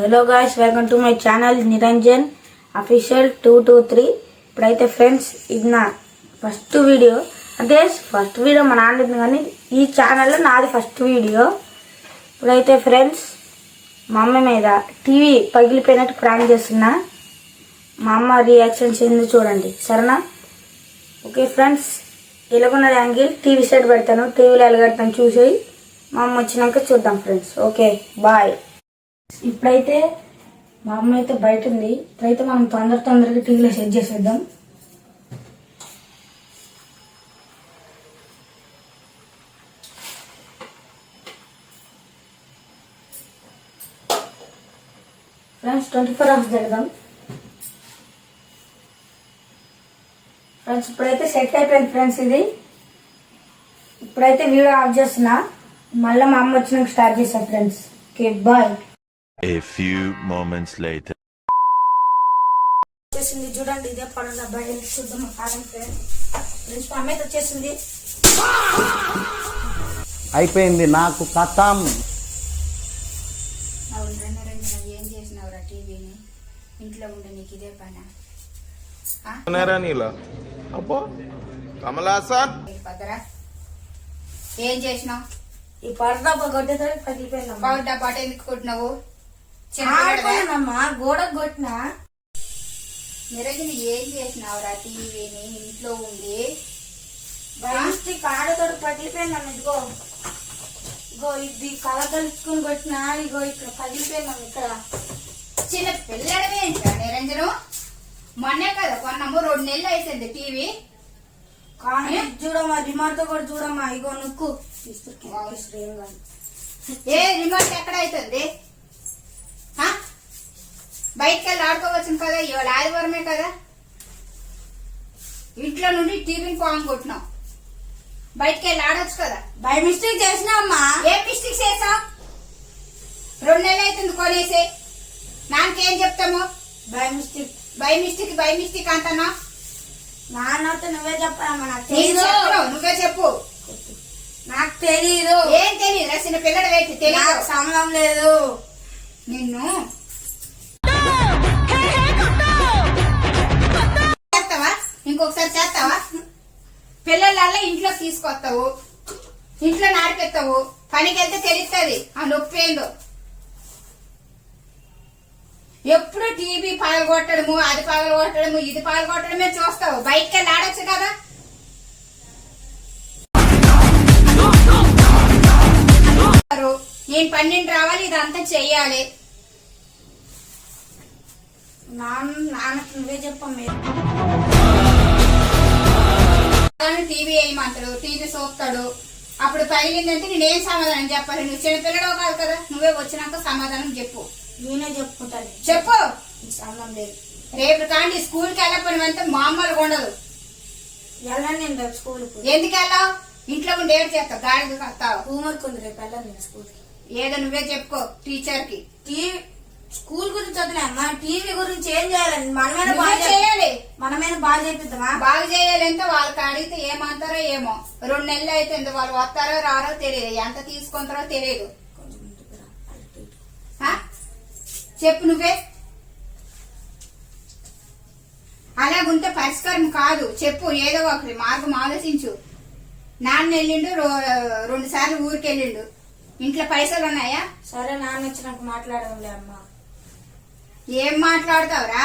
Hello guys, welcome to my channel Niranjan official 223. ఇప్పుడైతే friends ఇది నా ఫస్ట్ వీడియో. అంటే ఫస్ట్ వీడియో మా నాన్న కానీ ఈ ఛానల్లో నాది ఫస్ట్ వీడియో. ఇప్పుడైతే ఫ్రెండ్స్ మా అమ్మ మీద టీవీ పగిలిపోయినట్టు ప్రాంక్ చేస్తున్నా. మా అమ్మ రియాక్షన్స్ ఏంది చూడండి, సరేనా? ఓకే ఫ్రెండ్స్, ఎలాగున్నది యాంగిల్ టీవీ సెట్ పెడతాను, టీవీలో ఎలాగడతాను చూసి మా అమ్మ వచ్చినాక చూద్దాం ఫ్రెండ్స్. Okay bye. ఇప్పుడైతే మా అమ్మ అయితే బయట ఉంది. ఇప్పుడైతే మనం తొందరగా టీవీలో సెట్ చేసేద్దాం. Friends 24 hours జరగదాం. ఫ్రెండ్స్ ఇప్పుడైతే సెట్ అయిపోయింది ఫ్రెండ్స్. ఇది ఇప్పుడైతే వీడియో ఆఫ్ చేస్తున్నా, మళ్ళీ మా అమ్మ వచ్చినాక స్టార్ట్ చేస్తా friends. Okay bye. A few moments later. వచ్చేసింది చూడండి, ఇదే పనులు అబ్బాయి చూద్దాం. కారం ఫ్రెండ్స్ మా అమ్మ అయితే వచ్చేసింది. అయిపోయింది నాకు కథం. ఏం చేసినావురా టీవీని? ఇంట్లో ఉండే నీకు ఇదే పనా? ఏం చేసినావు? ఈ పరదా కొట్టేసరి పగిలిపోయినా. పౌడా పాట ఎందుకు కొట్టినావు? అమ్మా గోడకు కొట్టినా. నిరంజన్ ఏం చేసినావురా టీవీని? ఇంట్లో ఉంది ఆడతో పగిలిపోయినాం. ఇదిగో ఇగో ఇది కలగలుచుకుని కొట్టినా. ఇగో ఇక్కడ పగిలిపోయినాం. ఇక్కడ చిన్న పిల్లడమే నిరంజను. మొన్నే కదా కొన్నాము, 2 నెలలు అయిపోయింది టీవీ. కానీ చూడమ్మా, రిమోట్ తో కూడా చూడమ్మా. ఇగో నుక్కు ఏ రిమోట్ ఎక్కడ అవుతుంది? బయటకు వెళ్ళి ఆడుకోవచ్చు కదా, ఇవాళ ఆదివారమే కదా. ఇంట్లో నుండి టీవీని పాము కొట్టినావు, బయటకు వెళ్ళి ఆడొచ్చు కదా. బై మిస్టేక్ చేసినా అమ్మా. ఏం మిస్టేక్ చేసావు? 2 నెలలు అవుతుంది కొనేసి. నాకేం చెప్తాము? బై మిస్టేక్ బై మిస్టేక్ అంటున్నా. నాన్నతో నువ్వే చెప్పాలమ్మా. నాకు తెలీదు. తెలియదు. నువ్వే చెప్పు. నాకు తెలీదు. ఏం తెలియదు? రసిన పిల్లడు వేసి తెలియదు. సమయం లేదు. నిన్ను చేస్తావా? ఇంకొకసారి చేస్తావా? పిల్లలల్లా ఇంట్లో తీసుకొస్తావు, ఇంట్లో నాడిపెత్తావు. పనికి వెళ్తే తెలుస్తుంది ఆ నొప్పి ఏందో. ఎప్పుడు టీవీ పగలగొట్టడము, అది పగలగొట్టడము, ఇది పగలగొట్టడమే చూస్తావు. బయటకి వెళ్ళి ఆడొచ్చు కదా. నేను 12 రావాలి, ఇదంతా చెయ్యాలి. నాన్నకు నువ్వే చెప్పమ్మా. టీవీ వేయమంటాడు, టీవీ చూస్తాడు. అప్పుడు పగిలిందంటే నేనేం సమాధానం చెప్పాలి? నువ్వు చిన్నపిల్లడో కాదు కదా. నువ్వే వచ్చినాక సమాధానం చెప్పు. నేనే చెప్పుకుంటాను. చెప్పు. సమయం లేదు. రేపు కానీ స్కూల్కి వెళ్ళకపోయినంత మామూలుగా ఉండదు. వెళ్ళను నేను రేపు స్కూల్కి. ఎందుకు వెళ్ళావు? ఇంట్లో ఉండి ఏడు చేస్తావు, గాడికి వస్తావు. హోంవర్క్ ఉంది, రేపు వెళ్ళను నేను స్కూల్కి. ఏదో నువ్వే చెప్పుకో టీచర్ కి. స్కూల్ గురించి వదిలేమ్మా, టీవీ గురించి ఏం చేయాలని మనమేనా బాగా చేయాలి. మనమేనా బాగా చేపిద్దామా? బాగా చేయాలంటే వాళ్ళకి అడిగితే ఏమంటారో ఏమో. 2 నెలలు అయితే వాళ్ళు వస్తారో రారో తెలియదు, ఎంత తీసుకుంటారో తెలియదు. చెప్పు నువ్వే. అలాగుంటే పరిష్కారం కాదు. చెప్పు, ఏదో ఒకటి మార్గం ఆలోచించు. నాన్న వెళ్ళిండు, 2 సార్లు ఊరికి వెళ్ళిండు. ఇంట్లో పైసలు ఉన్నాయా? సరే, నాన్న వచ్చినాక మాట్లాడవులే అమ్మా. ఏం మాట్లాడతావురా?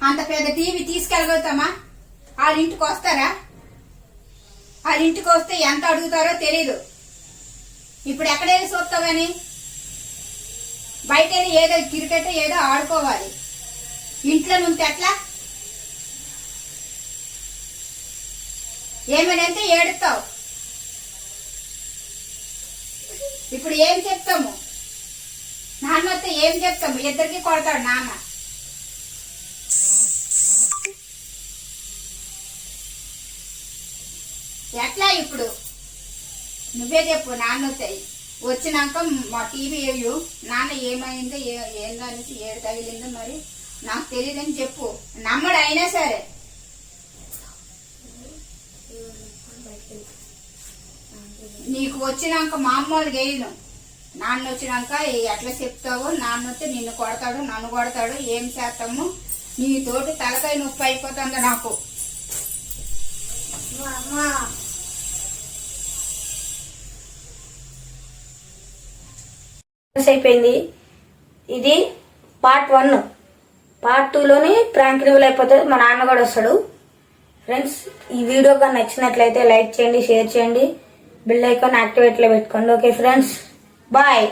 అంత పెద్ద టీవీ తీసుకెళ్ళగలుగుతామా? వాళ్ళ ఇంటికి వస్తారా? వాళ్ళ ఇంటికి వస్తే ఎంత అడుగుతారో తెలీదు. ఇప్పుడు ఎక్కడ వెళ్ళి చూస్తావని? బయట వెళ్ళి ఏదో క్రికెట్ ఏదో ఆడుకోవాలి. ఇంట్లో నుండి ఎట్లా? ఏమనంటే ఏడుస్తావు. ఇప్పుడు ఏం చెప్తాము? నాన్న వస్తే ఏం చెప్తాము? ఇద్దరికి కొడతాడు నాన్న. ఎట్లా ఇప్పుడు? నువ్వే చెప్పు. నాన్న వస్తాయి వచ్చినాక మా టీవీ వేయు. నాన్న ఏమైందో ఏందనేసి ఏడు తగిలిందో మరి నాకు తెలియదని చెప్పు. నమ్మడు అయినా సరే. నీకు వచ్చినాక మామూలుగా వేయను. నాన్న వచ్చినాక ఎట్లా చెప్తావు, నాన్న వస్తే నిన్ను కొడతాడు, నన్ను కొడతాడు, ఏం చేస్తాము, నీతోటి తలకాయ నొప్పి అయిపోతుంది నాకు. అయిపోయింది. ఇది పార్ట్ 1. పార్ట్ 2లోని ప్రాంక్ రివీల్ అయిపోతుంది. మా నాన్న కూడా వస్తాడు. ఫ్రెండ్స్, ఈ వీడియో కానీ నచ్చినట్లయితే లైక్ చేయండి, షేర్ చేయండి, బెల్ ఐకాన్ యాక్టివేట్లో పెట్టుకోండి. Okay friends, bye.